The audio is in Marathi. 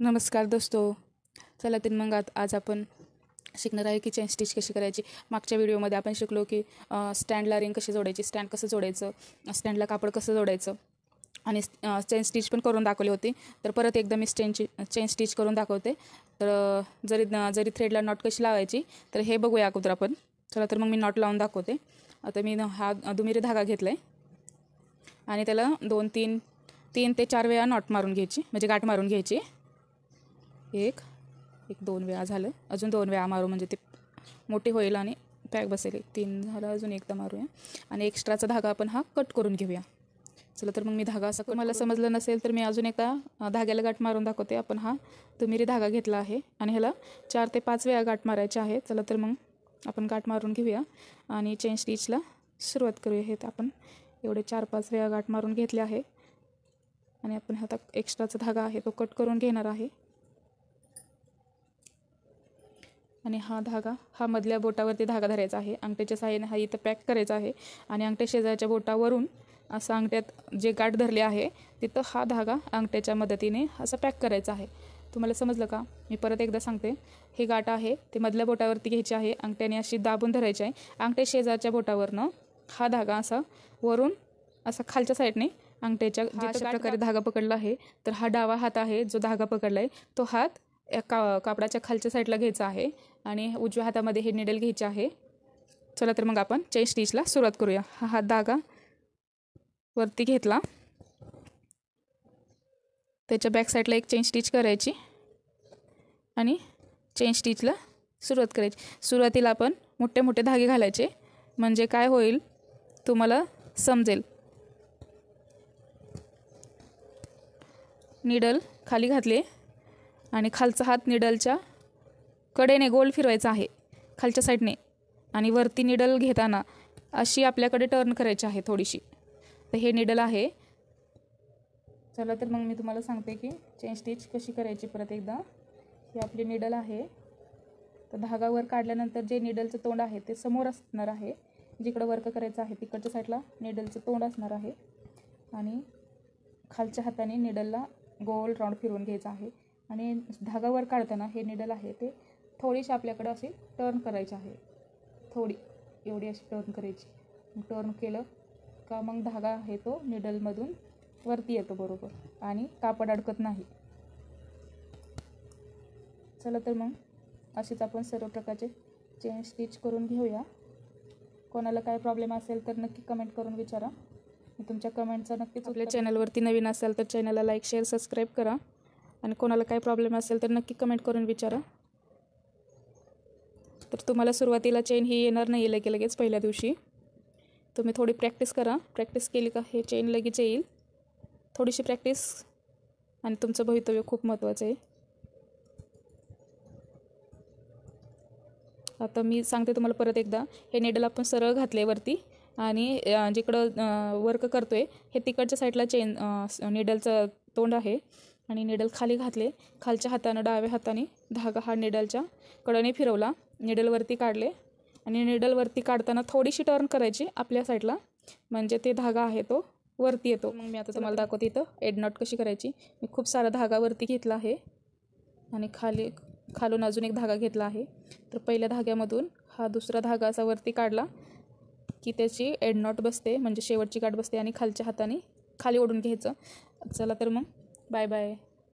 नमस्कार दोस्तों. चला तर मग आज आपण शिकणार आहे की चेन स्टिच कशी करायची. मागच्या व्हिडिओमध्ये आपण शिकलो की स्टँडला रिंग कशी जोडायची, स्टँड कसं जोडायचं, स्टँडला कापड कसं जोडायचं आणि चेन स्टिच पण करून दाखवली होती. तर परत एकदा मी चेन स्टिच करून दाखवते. तर जरी थ्रेडला नॉट कशी लावायची तर हे बघूया अगोदर आपण. चला तर मग मी नॉट लावून दाखवते. आता मी हा दुमिरी धागा घेतला आहे आणि त्याला 3 ते 4 वेळा नॉट मारून घ्यायची, म्हणजे गाठ मारून घ्यायची. एक 2 वेळा झालं, अजून 2 वेळा मारू म्हणजे ते मोठे होईल आणि पॅक बसेल. 3 झालं, अजून एकदा मारूया आणि एक्स्ट्राचा धागा आपण हा कट करून घेऊया. चला तर मग मी धागा असं तुम्हाला समजलं नसेल तर मी अजून एका धाग्याला गाठ मारून दाखवते. आपण हा दुमिरी धागा घेतला आहे आणि ह्याला 4 ते 5 वेळा गाठ मारायची आहे. चला तर मग आपण गाठ मारून घेऊया आणि चेन स्टिचला सुरुवात करूया. हे आपण एवढे 4-5 वेळा गाठ मारून घेतले आहे आणि आपण आता एक्स्ट्राचा धागा आहे तो कट करून घेणार आहे. आणि हा मधल्या बोटावरती धागा धरायचा आहे. अंगठ्याच्या साहाय्याने हा इथं पॅक करायचा आहे आणि अंगठ्या शेजारच्या बोटावरून असं अंगठ्यात जे गाठ धरले आहे तिथं हा धागा अंगठ्याच्या मदतीने असं पॅक करायचा आहे. तुम्हाला समजलं का? मी परत एकदा सांगते. हे गाठ आहे ते मधल्या बोटावरती घ्यायची आहे, अंगठ्याने अशी दाबून धरायची आहे. अंगठ्या शेजारच्या बोटावरनं हा धागा असा वरून असा खालच्या साईडने अंगठ्याच्या जिथं प्रकारे धागा पकडला आहे तर हा डावा हात आहे जो धागा पकडला आहे तो हात कापडाच्या खालच्या साईडला घ्यायचा आहे आणि उजव्या हातामध्ये हे निडल घ्यायचे आहे. चला तर मग आपण चेन स्टिचला सुरुवात करूया. हा हात धागा वरती घेतला, त्याच्या बॅक साईडला एक चेन स्टिच करायची आणि चेन स्टिचला सुरुवात करायची. सुरुवातीला आपण मोठे धागे घालायचे म्हणजे काय होईल तुम्हाला समजेल. निडल खाली घातले आणि खालचा हात निडलच्या कडेने गोल फिरवायचा आहे खालच्या साईडने आणि वरती निडल घेताना अशी आपल्याकडे टर्न करायची आहे थोडीशी. तर हे निडल आहे. चला तर मग मी तुम्हाला सांगते की चेन स्टिच कशी करायची परत एकदा. ही आपली निडल आहे. तर धागा वर काढल्यानंतर जे निडलचं तोंड आहे ते समोर असणार आहे. जिकडं वर्क करायचं आहे तिकडच्या साईडला निडलचं तोंड असणार आहे आणि खालच्या हाताने निडलला गोल राऊंड फिरवून घ्यायचं आहे आणि धागा वर काढताना हे निडल आहे ते थोडीशी आपल्याकडे अशी टर्न करायची आहे. थोडी एवढी अशी टर्न करायची. टर्न केलं का मग धागा आहे तो निडलमधून वरती येतो बरोबर आणि कापड अडकत नाही. चला तर मग असेच आपण सर्व प्रकारचे चेन स्टिच करून घेऊया. कोणाला काय प्रॉब्लेम असेल तर नक्की कमेंट करून विचारा. मी तुमच्या कमेंटचा नक्कीच आपल्या चॅनलवरती नवीन असाल तर चॅनलला लाईक, शेअर, सबस्क्राईब करा आणि कोणाला काय प्रॉब्लेम असेल तर नक्की कमेंट करून विचारा. तर तुम्हाला सुरुवातीला चेन ही येणार नाही लगेच पहिल्या दिवशी. तुम्ही थोडी प्रॅक्टिस करा. प्रॅक्टिस केली का हे चेन लगेच येईल. थोडीशी प्रॅक्टिस आणि तुमचं भवितव्य खूप महत्त्वाचं आहे. आता मी सांगते तुम्हाला परत एकदा. हे निडल आपण सरळ घातले वरती आणि जिकडं वर्क करतो आहे हे तिकडच्या साईडला चेन निडलचं तोंड आहे आणि निडल खाली घातले. खालच्या हातानं डाव्या हाताने धागा हा निडलच्या कडेने फिरवला, निडलवरती काढले आणि निडलवरती काढताना थोडीशी टर्न करायची आपल्या साईडला म्हणजे ते धागा आहे तो वरती येतो. मग मी आता तुम्हाला दाखवते इथं एड नॉट कशी करायची. मी खूप सारा धागा वरती घेतला आहे आणि खालून अजून एक धागा घेतला आहे. तर पहिल्या धाग्यामधून हा दुसरा धागा असा वरती काढला की त्याची एड नॉट बसते म्हणजे शेवटची गाठ बसते आणि खालच्या हाताने खाली ओढून घ्यायचं. चला तर मग बाय बाय.